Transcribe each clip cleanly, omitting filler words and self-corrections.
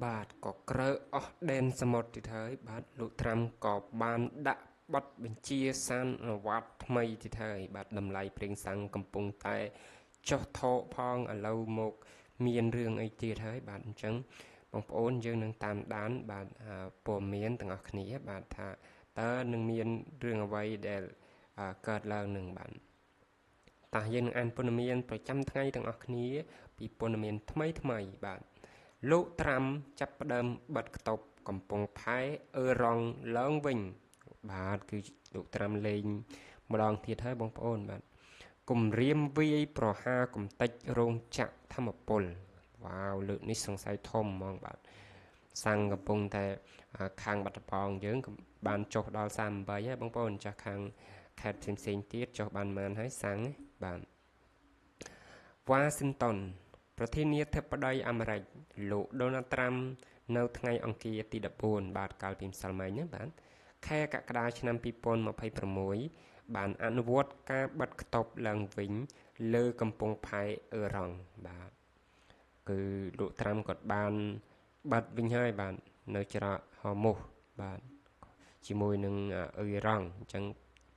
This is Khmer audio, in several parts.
បាទក៏ក្រើអស់ដែនសមុទ្រទៀតហើយបាទលោកត្រាំក៏បានដាក់ប័ណ្ណបញ្ជាសានវត្តថ្មីទៀតហើយបាទតម្លៃប្រេងសាំងកំពុងតែចុះថោកផងឥឡូវមកមានរឿងអីទៀតហើយបាទអញ្ចឹងបងប្អូនយើងនឹងតាមដានបាទព័ត៌មានទាំងអស់គ្នាបាទថាតើនឹងមានរឿងអ្វីដែលកើតឡើងនឹងបាទតើយើងនឹងអានព័ត៌មានប្រចាំថ្ងៃទាំងអស់គ្នាពីព័ត៌មានថ្មីបាទលោកត្រាំចាប់ផ្ដើមបិទខ្ទប់កំពង់ផែរ៉ង់ឡើងវិញបាទគឺលោកត្រាំលេងម្ដងទៀតហើយបងប្អូនបាទគម្រាមវាយប្រហារកំទេចរោងចក្រធម្មពលវ៉ាវលើកនេះសង្ស័យធំហ្មងបាទសាំងកំពុងតែខាងបាត់ដំបងយើងបានចុះដល់38ហើយបងប្អូនចាស់ខាងខេត្តផ្សេងទៀតចុះបានប៉ុន្មានហើយសាំងបាទវ៉ាស៊ីនតោនប្រធានាធិបតីអាមេរិកលោកដូណាល់ត្រាំនៅថ្ងៃអង្គារទី14បាទកាលពីម្សិលមិញណាបាទខែកក្កដាឆ្នាំ2026បានអនុវត្តការបិទខ្ទប់ឡើងវិញលើកំពង់ផែរ៉ង់បាទគឺលោកត្រាំគាត់បានបិទវិញហើយបាទនៅច្រកហមូសបាទជាមួយនឹងអ៊ីរ៉ង់អញ្ចឹង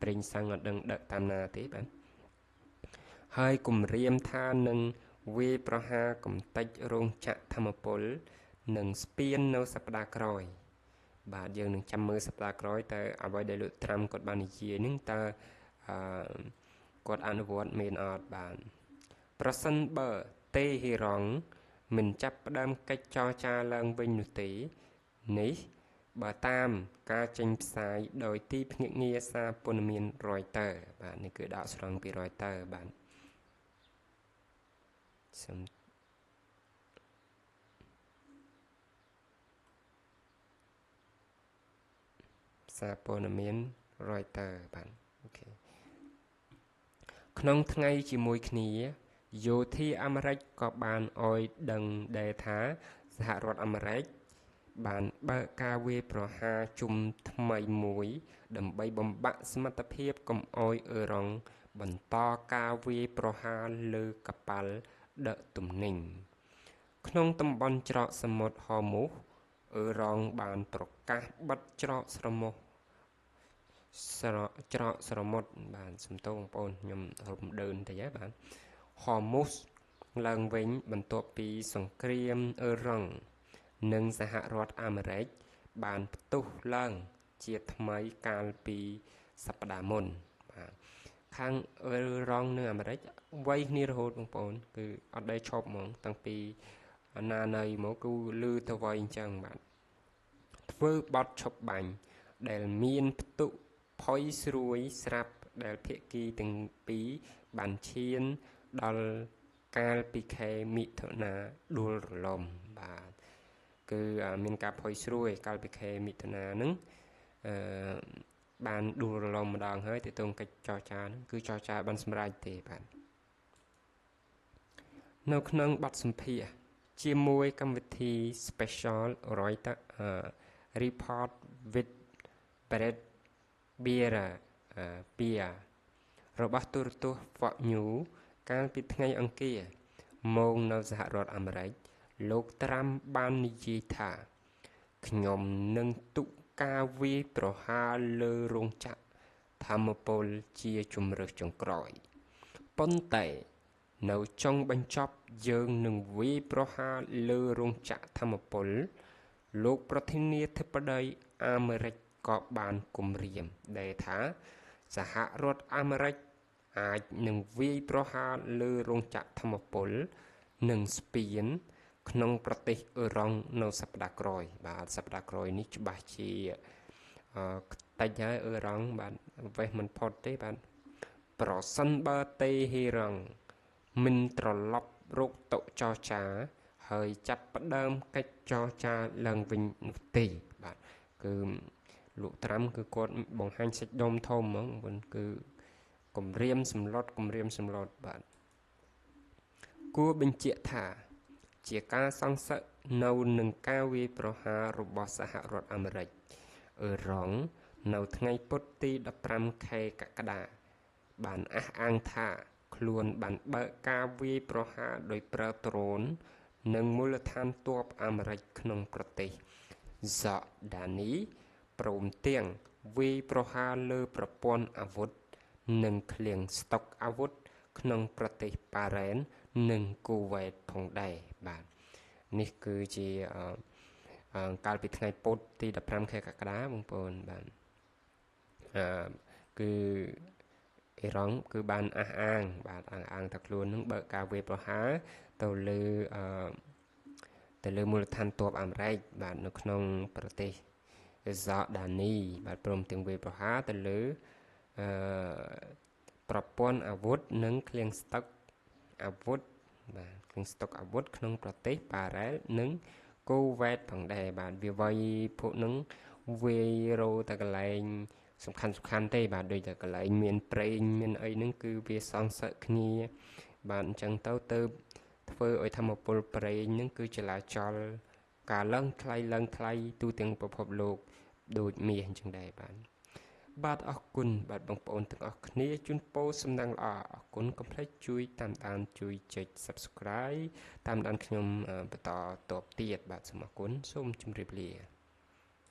ប្រេងសាំងអត់ដឹងដឹកតាមណាទេបាទហើយគម្រាមថានឹងវាយប្រហារកំទេចរោងចក្រធម្មពលនិងស្ពាននៅសប្តាហ៍ក្រោយបាទយើងនឹងចាំមើលសប្តាហ៍ក្រោយតើអ្វីដែលលោកត្រាំគាត់បាននិយាយនឹងតើគាត់អនុវត្តមែនអត់បាទប្រសិនបើតេហេរ៉ង់មិនចាប់ផ្ដើមកិច្ចចរចាឡើងវិញនោះទេនេះបើតាមការចេញផ្សាយដោយទីភ្នាក់ងារសារព័ត៌មាន Reuters បាទនេះគឺដកស្រង់ពី Reuters បាទសារព័ត៌មាន Reuters បាទអូខេក្នុងថ្ងៃជាមួយគ្នាយោធាអាមេរិកក៏បានអោយដឹងដែរថាសហរដ្ឋអាមេរិកបានបើកការវាយប្រហារជុំថ្មីមួយដើម្បីបំបាក់សមត្ថភាពកុំអោយអ៊ឺរ៉ង់បន្តការវាយប្រហារលើកប៉ាល់ដឹកទំនិញក្នុងតំបន់ច្រកសមុទ្រហូមូសអ៊ឺរ៉ង់បានប្រកាសបិទច្រកស្រមុទ្របាទសំទោសបងប្អូនខ្ញុំរំដើនតិចហើយបាទហូមូសឡើងវិញបន្ទាប់ពីសង្គ្រាមអ៊ឺរ៉ង់និងសហរដ្ឋអាមេរិកបានផ្ទុះឡើងជាថ្មីកាលពីសប្តាហ៍មុនបាទខាងអ៊ឺរ៉ង់និងអាមេរិកវាយគ្នារហូតបងប្អូនគឺអត់ដែលឈប់ហ្មងតាំងពីណានៃមកគឺលឺទៅវាយអញ្ចឹងបាទធ្វើបទឈប់បាញ់ដែលមានផ្ទុកផុយស្រួយស្រាប់ដែលភាគីទាំងពីរបានឈានដល់កាលពីខែមិថុនាដួលរលំបាទគឺមានការផុយស្រួយកាលពីខែមិថុនាហ្នឹងបានដួលរលំម្ដងហើយទៅទងកិច្ចចរចាហ្នឹងគឺចរចាបានសម្រេចទេបាទនៅក្នុងបទសម្ភាសន៍ជាមួយកម្មវិធី Special Reuters Report with Brett Bierria របស់ទូរទស្សន៍ Fox News កាលពីថ្ងៃអង្គារមកនៅសហរដ្ឋអាមេរិកលោកត្រាំបាននិយាយថាខ្ញុំនឹងទុកការវាយប្រហារលើរោងចក្រធម្មពលជាជំរើសចុងក្រោយប៉ុន្តែនៅចុងបញ្ចប់យើងនឹងវាយប្រហារលើរោងចក្រធម្មពលលោកប្រធានាធិបតីអាមេរិកក៏បានគំរាមដែរថាសហរដ្ឋអាមេរិកអាចនឹងវាយប្រហារលើរោងចក្រធម្មពលនិងស្ពានក្នុងប្រទេសអ៊ឺរ៉ង់នៅសប្តាហ៍ក្រោយបាទសប្តាហ៍ក្រោយនេះច្បាស់ជាតិចហើយអ៊ឺរ៉ង់បាទវេះមិនផុតទេបាទប្រសិនបើតេហេរ៉ង់មិនត្រឡប់រកតុចរចាហើយចាប់ផ្ដើមកិច្ចចរចាឡើងវិញនោះទេបាទគឺលោកត្រាំគឺគាត់បង្ហាញសាច់ដុំធំហ្មងគឺគម្រាមសម្លុតបាទគួរបញ្ជាក់ថាជាការសង្សឹកនៅនឹងការវាយប្រហាររបស់សហរដ្ឋអាមេរិកអ៊ឺរ៉ង់នៅថ្ងៃពុធទី15ខែកក្កដាបានអះអាងថាខ្លួនបានបើកការវាយប្រហារដោយប្រើដ្រូន និងមូលដ្ឋានទ័ពអាមេរិកក្នុងប្រទេសហ្សកដានីព្រមទាំងវាយប្រហារលើប្រព័ន្ធអាវុធនិងឃ្លាំងស្តុកអាវុធក្នុងប្រទេសបារ៉ែននិងគូវ៉េតផងដែរបាទនេះគឺជាកាលពីថ្ងៃពុធទី15ខែកក្កដាបងប្អូនបាទគឺអ៊ីរ៉ង់គឺបានអះអាងបាទអាងថាខ្លួននឹងបើកការវាយប្រហារទៅលើមូលដ្ឋានទ័ពអាមេរិកបាទនៅក្នុងប្រទេសហ្សកដានីបាទព្រមទាំងវាយប្រហារទៅលើប្រព័ន្ធអាវុធនិងឃ្លាំងស្តុកអាវុធបាទឃ្លាំងស្តុកអាវុធក្នុងប្រទេសបារ៉ែលនិងគូវ៉េតផងដែរបាទវាវាយពួកនឹងវាយរោតែកន្លែងសំខាន់ទេបាទដូចតែកន្លែងមានប្រេងមានអីហ្នឹងគឺវាសងសឹកគ្នាបាទអញ្ចឹងទៅធ្វើឲ្យធម្មពលប្រេងហ្នឹងគឺចលាចលការឡើងថ្លៃទូទាំងពិភពលោកដូចមាសអញ្ចឹងដែរបាទអរគុណបាទបងប្អូនទាំងអស់គ្នាជូនពរសំណាងល្អអរគុណកុំភ្លេចជួយតាមដានជួយចុច Subscribe តាមដានខ្ញុំបន្តតបទៀតបាទសូមអរគុណសូមជម្រាបលា